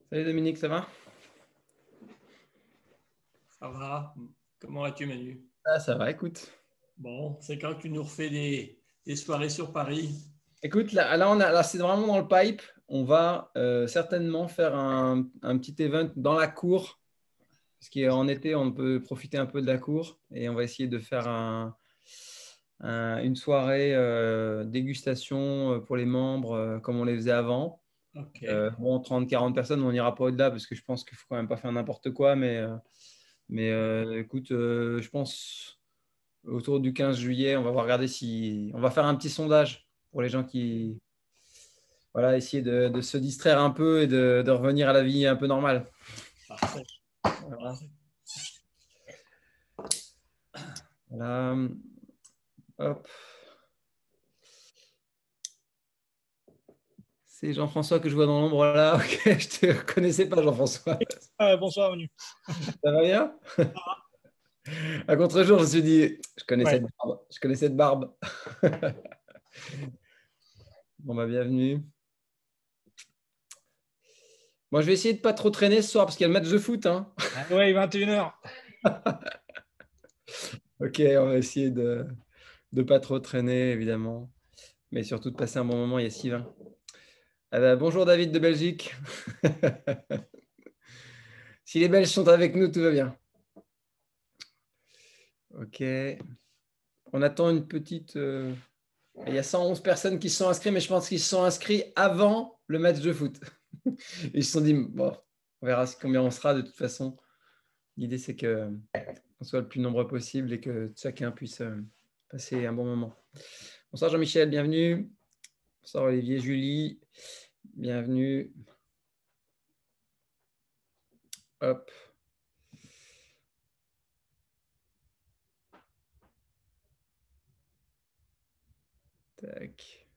Salut Dominique, ça va? Ça va? Comment vas-tu, Manu? Ah, ça va, écoute. Bon, c'est quand que tu nous refais des soirées sur Paris. Écoute, là, c'est vraiment dans le pipe. On va certainement faire un petit event dans la cour, parce qu'en été, on peut profiter un peu de la cour et on va essayer de faire une soirée dégustation pour les membres comme on les faisait avant. Ok. Bon, 30-40 personnes, on n'ira pas au-delà parce que je pense qu'il faut quand même pas faire n'importe quoi, mais écoute, je pense. Autour du 15 juillet, on va voir regarder si on va faire un petit sondage pour les gens qui voilà, essayer de se distraire un peu et de revenir à la vie un peu normale. Parfait. Voilà. Parfait. Voilà. Hop. C'est Jean-François que je vois dans l'ombre là. Ok, je te connaissais pas Jean-François. Bonsoir, Manu. Ça va bien? À contre-jour, je me suis dit, je connais Ouais. cette barbe. Je connais cette barbe. Bon, bah, bienvenue. Moi, je vais essayer de pas trop traîner ce soir parce qu'il y a le match de foot, hein. Ouais, 21h. Ok, on va essayer de ne pas trop traîner, évidemment. Mais surtout de passer un bon moment. Il y a Sylvain. Ah bah, bonjour David de Belgique. Si les Belges sont avec nous, tout va bien. Ok. On attend une petite. Il y a 111 personnes qui se sont inscrites, mais je pense qu'ils se sont inscrits avant le match de foot. Ils se sont dit, bon, on verra combien on sera de toute façon. L'idée, c'est qu'on soit le plus nombreux possible et que chacun puisse passer un bon moment. Bonsoir Jean-Michel, bienvenue. Bonsoir Olivier, Julie, bienvenue. Hop. Tac.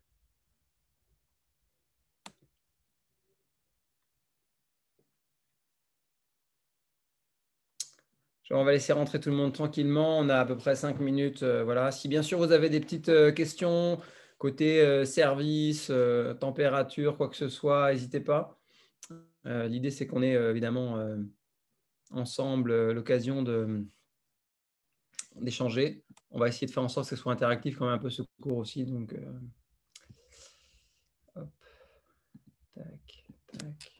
On va laisser rentrer tout le monde tranquillement. On a à peu près 5 minutes. Voilà. Si bien sûr vous avez des petites questions côté service, température, quoi que ce soit, n'hésitez pas. L'idée, c'est qu'on ait évidemment ensemble l'occasion d'échanger. On va essayer de faire en sorte que ce soit interactif quand même un peu ce cours aussi. Donc, hop, tac, tac.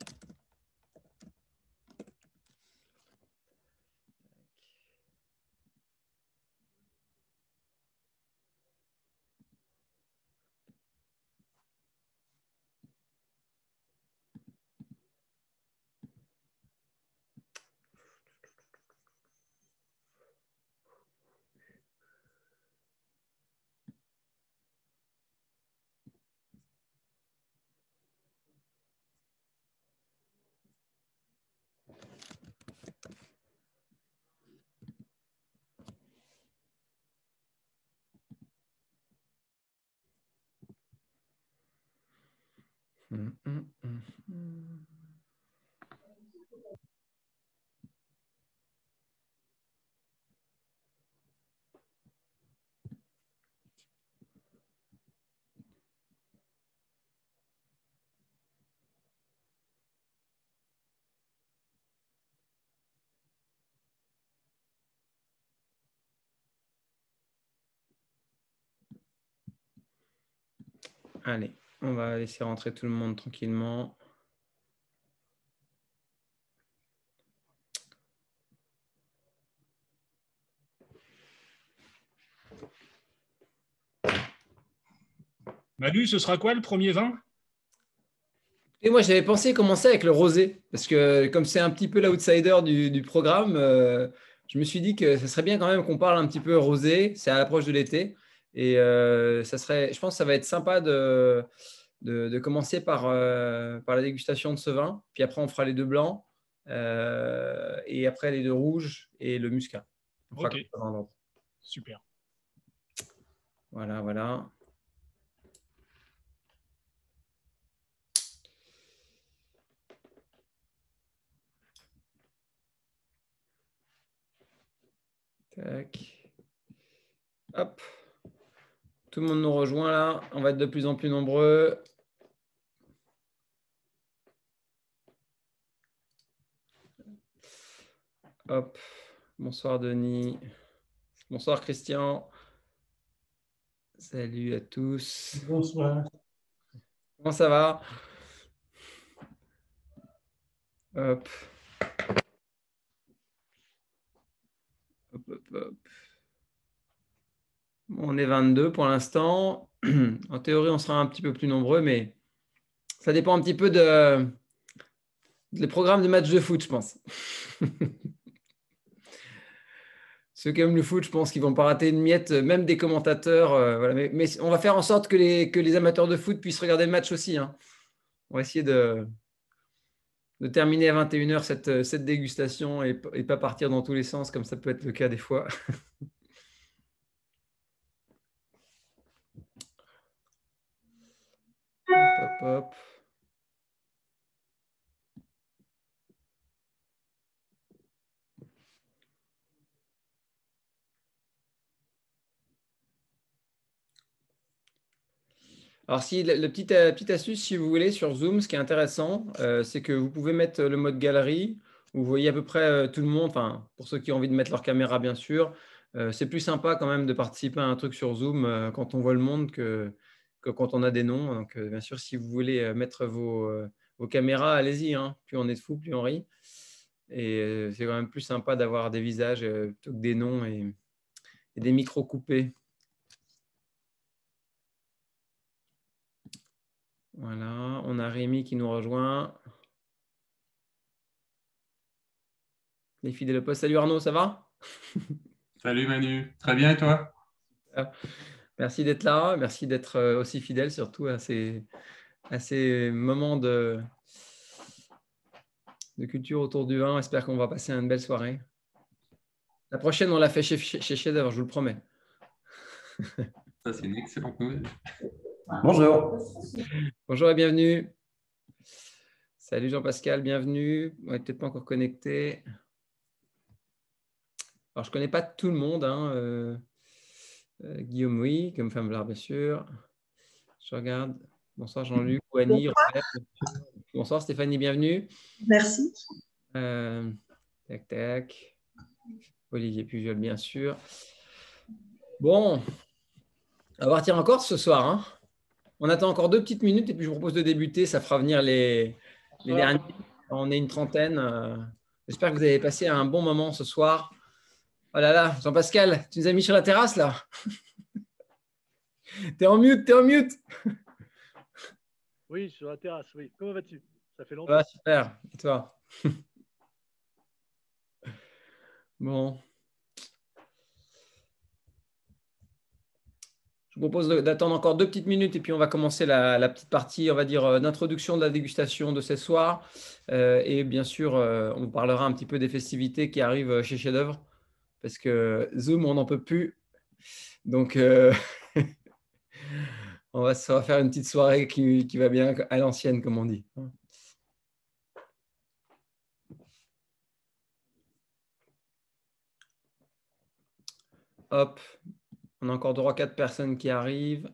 Allez, on va laisser rentrer tout le monde tranquillement. Manu, ce sera quoi le premier vin? Et moi, j'avais pensé commencer avec le rosé, parce que comme c'est un petit peu l'outsider du programme, je me suis dit que ce serait bien quand même qu'on parle un petit peu rosé. C'est à l'approche de l'été. Et je pense que ça va être sympa de commencer par la dégustation de ce vin. Puis après, on fera les deux blancs. Et après, les deux rouges et le muscat. On fera Ok, comme ça dans l'ordre. super. Voilà, voilà. Tac. Hop. Tout le monde nous rejoint là. On va être de plus en plus nombreux. Hop. Bonsoir Denis. Bonsoir Christian. Salut à tous. Bonsoir. Comment ça va? Hop. Hop, hop, hop. Bon, on est 22 pour l'instant. En théorie, on sera un petit peu plus nombreux, mais ça dépend un petit peu des programmes de matchs de foot, je pense. Ceux qui aiment le foot, je pense qu'ils ne vont pas rater une miette, même des commentateurs. Voilà. Mais on va faire en sorte que les amateurs de foot puissent regarder le match aussi, hein. On va essayer de terminer à 21h cette dégustation et pas partir dans tous les sens, comme ça peut être le cas des fois. Hop, hop, hop. Alors, si la petite astuce, si vous voulez, sur Zoom, ce qui est intéressant, c'est que vous pouvez mettre le mode galerie, où vous voyez à peu près tout le monde, enfin, pour ceux qui ont envie de mettre leur caméra, bien sûr. C'est plus sympa quand même de participer à un truc sur Zoom quand on voit le monde que quand on a des noms. Donc, bien sûr, si vous voulez mettre vos caméras, allez-y, hein. Plus on est de fous, plus on rit. Et c'est quand même plus sympa d'avoir des visages plutôt que des noms et des micros coupés. Voilà, on a Rémi qui nous rejoint. Les fidèles au poste. Salut Arnaud, ça va? Salut Manu, très bien et toi? Merci d'être là, merci d'être aussi fidèle, surtout à ces moments de culture autour du vin. J'espère qu'on va passer une belle soirée. La prochaine, on l'a fait chez Chef-d'œuvre, je vous le promets. Ça, c'est une excellente nouvelle. Bonjour. Bonjour et bienvenue. Salut Jean-Pascal, bienvenue. On n'est peut-être pas encore connecté. Alors, je ne connais pas tout le monde, hein. Guillaume, oui, comme femme bien sûr. Je regarde. Bonsoir Jean-Luc, Annie, Robert. Bonsoir Stéphanie, bienvenue. Merci. Tac, tac. Olivier Pujol, bien sûr. Bon, on va partir en Corse ce soir, hein. On attend encore 2 petites minutes et puis je vous propose de débuter. Ça fera venir les derniers. On est une trentaine. J'espère que vous avez passé un bon moment ce soir. Oh là là, Jean-Pascal, tu nous as mis sur la terrasse là. T'es en mute, t'es en mute. Oui, sur la terrasse, oui. Comment vas-tu? Ça fait longtemps. Ouais, super. Et toi? Bon. Je vous propose d'attendre encore 2 petites minutes et puis on va commencer la petite partie, on va dire, d'introduction de la dégustation de ce soir. Et bien sûr, on parlera un petit peu des festivités qui arrivent chez Chef d'œuvre parce que Zoom, on n'en peut plus. Donc, on va faire une petite soirée qui va bien à l'ancienne, comme on dit. Hop, on a encore 3-4 personnes qui arrivent.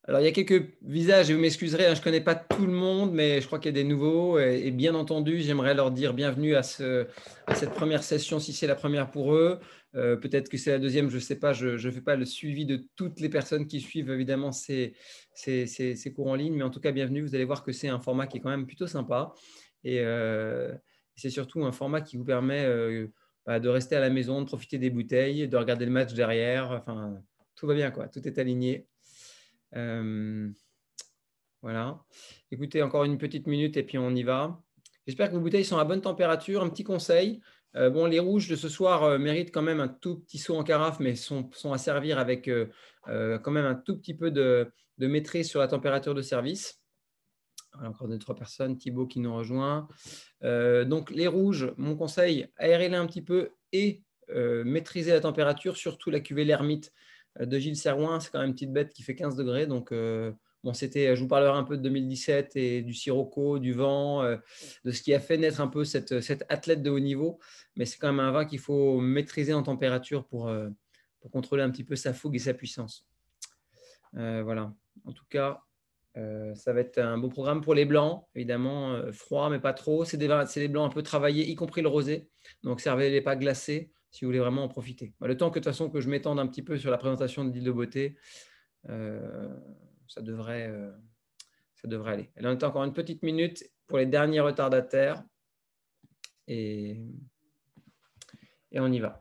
Alors, il y a quelques visages, et vous m'excuserez, hein, je ne connais pas tout le monde, mais je crois qu'il y a des nouveaux. Et bien entendu, j'aimerais leur dire bienvenue à cette première session, si c'est la première pour eux. Peut-être que c'est la deuxième, je ne sais pas, je ne fais pas le suivi de toutes les personnes qui suivent évidemment ces cours en ligne, mais en tout cas, bienvenue. Vous allez voir que c'est un format qui est quand même plutôt sympa. Et c'est surtout un format qui vous permet de rester à la maison, de profiter des bouteilles, de regarder le match derrière. Enfin, tout va bien, quoi. Tout est aligné. Voilà. Écoutez, encore une petite minute et puis on y va. J'espère que vos bouteilles sont à bonne température. Un petit conseil. Bon, les rouges de ce soir méritent quand même un tout petit saut en carafe, mais sont à servir avec quand même un tout petit peu de maîtrise sur la température de service. Voilà, encore 2-3 personnes. Thibaut qui nous rejoint. Donc, les rouges, mon conseil, aérez-les un petit peu et maîtrisez la température, surtout la cuvée L'Ermite de Gilles Serroin. C'est quand même une petite bête qui fait 15 degrés. Donc, bon, je vous parlerai un peu de 2017 et du Sirocco, du vent, de ce qui a fait naître un peu cette athlète de haut niveau. Mais c'est quand même un vin qu'il faut maîtriser en température pour contrôler un petit peu sa fougue et sa puissance. Voilà. En tout cas, Ça va être un beau programme pour les blancs, évidemment, froid, mais pas trop. C'est des blancs un peu travaillés, y compris le rosé. Donc, servez-les pas glacés si vous voulez vraiment en profiter. Le temps que, de toute façon, que je m'étende un petit peu sur la présentation de l'île de beauté, ça devrait aller. Il en est encore une petite minute pour les derniers retardataires. Et on y va.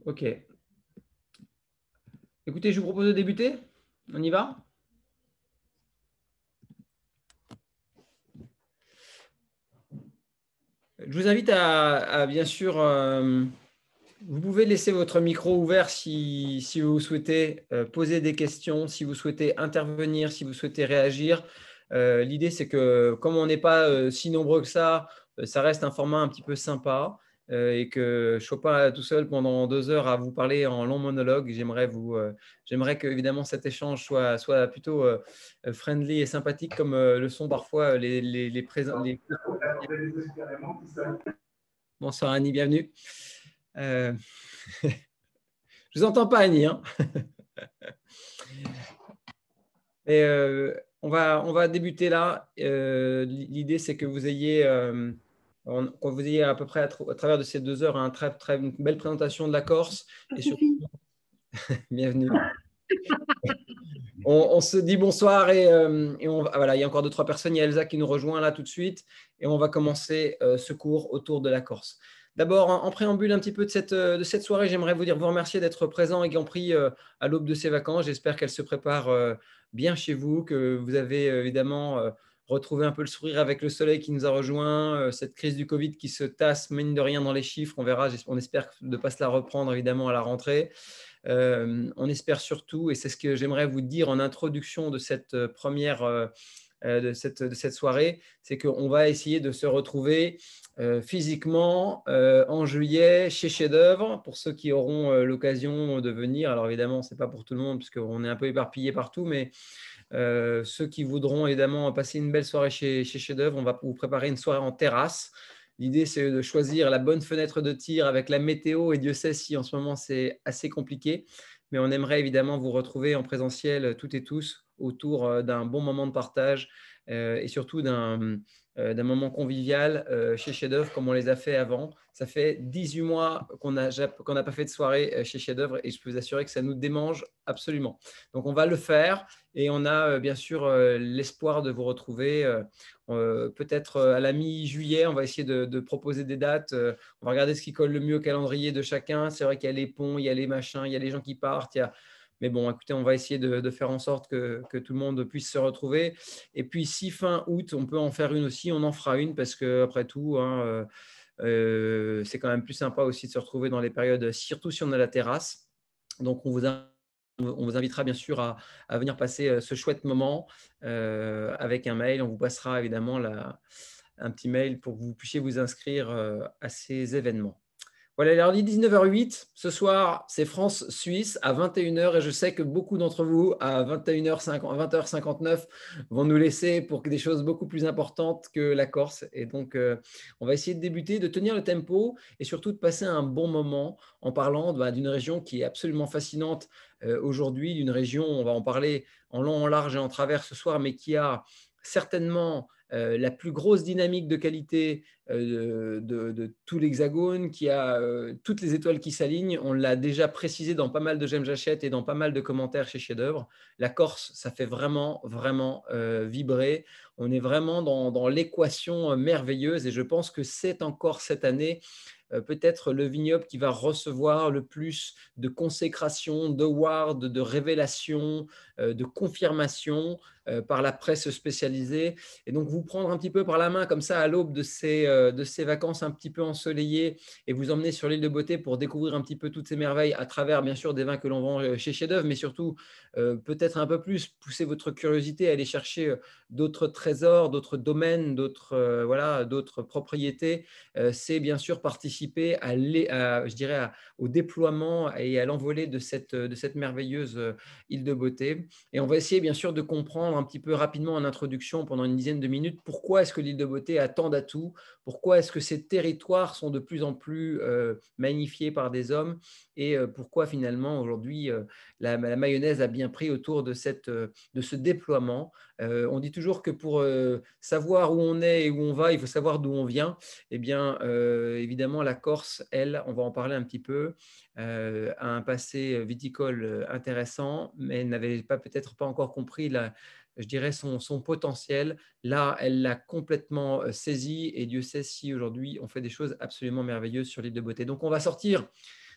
OK. Écoutez, je vous propose de débuter. On y va? Je vous invite à bien sûr, vous pouvez laisser votre micro ouvert si vous souhaitez poser des questions, si vous souhaitez intervenir, si vous souhaitez réagir. L'idée, c'est que comme on n'est pas si nombreux que ça reste un format un petit peu sympa et que je ne sois pas tout seul pendant 2 heures à vous parler en long monologue. J'aimerais que évidemment cet échange soit plutôt friendly et sympathique comme le sont parfois les présents. Bonsoir Annie, bienvenue. Je ne vous entends pas Annie. Hein. Et, on va débuter là. L'idée, c'est que vous ayez à peu près à travers de ces 2 heures une belle présentation de la Corse. Et surtout, bienvenue. On se dit bonsoir et voilà, il y a encore 2-3 personnes. Il y a Elsa qui nous rejoint là tout de suite et on va commencer ce cours autour de la Corse. D'abord, en préambule un petit peu de cette soirée, j'aimerais vous remercier d'être présents et y compris à l'aube de ces vacances. J'espère qu'elles se préparent bien chez vous, que vous avez évidemment retrouvé un peu le sourire avec le soleil qui nous a rejoints, cette crise du Covid qui se tasse, mine de rien, dans les chiffres. On verra, on espère de ne pas se la reprendre évidemment à la rentrée. On espère surtout, et c'est ce que j'aimerais vous dire en introduction de cette première de cette soirée, c'est qu'on va essayer de se retrouver physiquement en juillet chez Chef d'Œuvre pour ceux qui auront l'occasion de venir. Alors évidemment, ce n'est pas pour tout le monde puisqu'on est un peu éparpillé partout, mais ceux qui voudront évidemment passer une belle soirée chez Chef d'Œuvre, on va vous préparer une soirée en terrasse. L'idée, c'est de choisir la bonne fenêtre de tir avec la météo, et Dieu sait si en ce moment c'est assez compliqué. Mais on aimerait évidemment vous retrouver en présentiel toutes et tous autour d'un bon moment de partage et surtout d'un moment convivial chez Chef d'Œuvre comme on les a fait avant. Ça fait 18 mois qu'on n'a pas fait de soirée chez Chef d'Œuvre et je peux vous assurer que ça nous démange absolument. Donc, on va le faire et on a bien sûr l'espoir de vous retrouver peut-être à la mi-juillet. On va essayer de proposer des dates. On va regarder ce qui colle le mieux au calendrier de chacun. C'est vrai qu'il y a les ponts, il y a les machins, il y a les gens qui partent. Mais bon, écoutez, on va essayer de faire en sorte que tout le monde puisse se retrouver. Et puis, si fin août, on peut en faire une aussi, on en fera une parce qu'après tout, hein, c'est quand même plus sympa aussi de se retrouver dans les périodes, surtout si on a la terrasse. Donc, on vous invitera bien sûr à venir passer ce chouette moment avec un mail. On vous passera évidemment un petit mail pour que vous puissiez vous inscrire à ces événements. Voilà, alors il est 19h08. Ce soir, c'est France-Suisse à 21h et je sais que beaucoup d'entre vous, à 20h59, vont nous laisser pour des choses beaucoup plus importantes que la Corse. Et donc, on va essayer de débuter, de tenir le tempo et surtout de passer un bon moment en parlant d'une région qui est absolument fascinante aujourd'hui, d'une région, on va en parler en long, en large et en travers ce soir, mais qui a certainement la plus grosse dynamique de qualité de tout l'Hexagone, qui a toutes les étoiles qui s'alignent. On l'a déjà précisé dans pas mal de J'aime, j'achète et dans pas mal de commentaires chez Chef d'Œuvre. La Corse, ça fait vraiment, vraiment vibrer. On est vraiment dans l'équation merveilleuse et je pense que c'est encore cette année peut-être le vignoble qui va recevoir le plus de consécration, d'awards, de révélations, de confirmations par la presse spécialisée. Et donc, vous prendre un petit peu par la main comme ça à l'aube de ces vacances un petit peu ensoleillées et vous emmener sur l'île de Beauté pour découvrir un petit peu toutes ces merveilles à travers, bien sûr, des vins que l'on vend chez Chef d'Œuvre, mais surtout, peut-être un peu plus, pousser votre curiosité à aller chercher d'autres trésors, d'autres domaines, d'autres propriétés. C'est bien sûr participer je dirais, au déploiement et à l'envolée de cette merveilleuse île de beauté. Et on va essayer bien sûr de comprendre un petit peu rapidement en introduction, pendant une dizaine de minutes, pourquoi est-ce que l'île de beauté a tant d'atouts, pourquoi est-ce que ces territoires sont de plus en plus magnifiés par des hommes et pourquoi finalement aujourd'hui la mayonnaise a bien pris autour de ce déploiement. On dit toujours que pour savoir où on est et où on va, il faut savoir d'où on vient. Eh bien, évidemment, la Corse, elle, on va en parler un petit peu, a un passé viticole intéressant, mais elle n'avait peut-être pas encore compris je dirais son potentiel. Là, elle l'a complètement saisi et Dieu sait si aujourd'hui on fait des choses absolument merveilleuses sur l'île de beauté. Donc, on va sortir,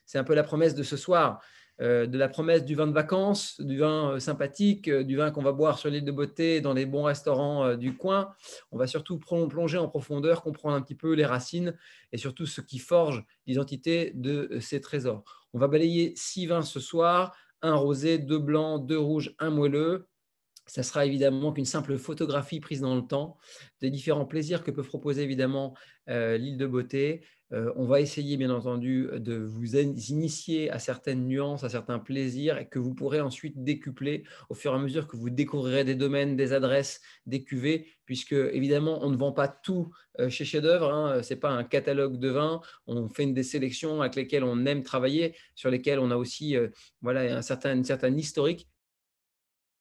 c'est un peu la promesse de ce soir, de la promesse du vin de vacances, du vin sympathique, du vin qu'on va boire sur l'île de beauté dans les bons restaurants du coin. On va surtout plonger en profondeur, comprendre un petit peu les racines et surtout ce qui forge l'identité de ces trésors. On va balayer 6 vins ce soir, un rosé, 2 blancs, 2 rouges, un moelleux. Ça sera évidemment qu'une simple photographie prise dans le temps des différents plaisirs que peut proposer évidemment l'île de beauté. On va essayer bien entendu de vous initier à certaines nuances, à certains plaisirs et que vous pourrez ensuite décupler au fur et à mesure que vous découvrirez des domaines, des adresses, des cuvées, puisque évidemment on ne vend pas tout chez Chef d'Œuvre, hein. Ce n'est pas un catalogue de vins, on fait des sélections avec lesquelles on aime travailler, sur lesquelles on a aussi une certaine historique.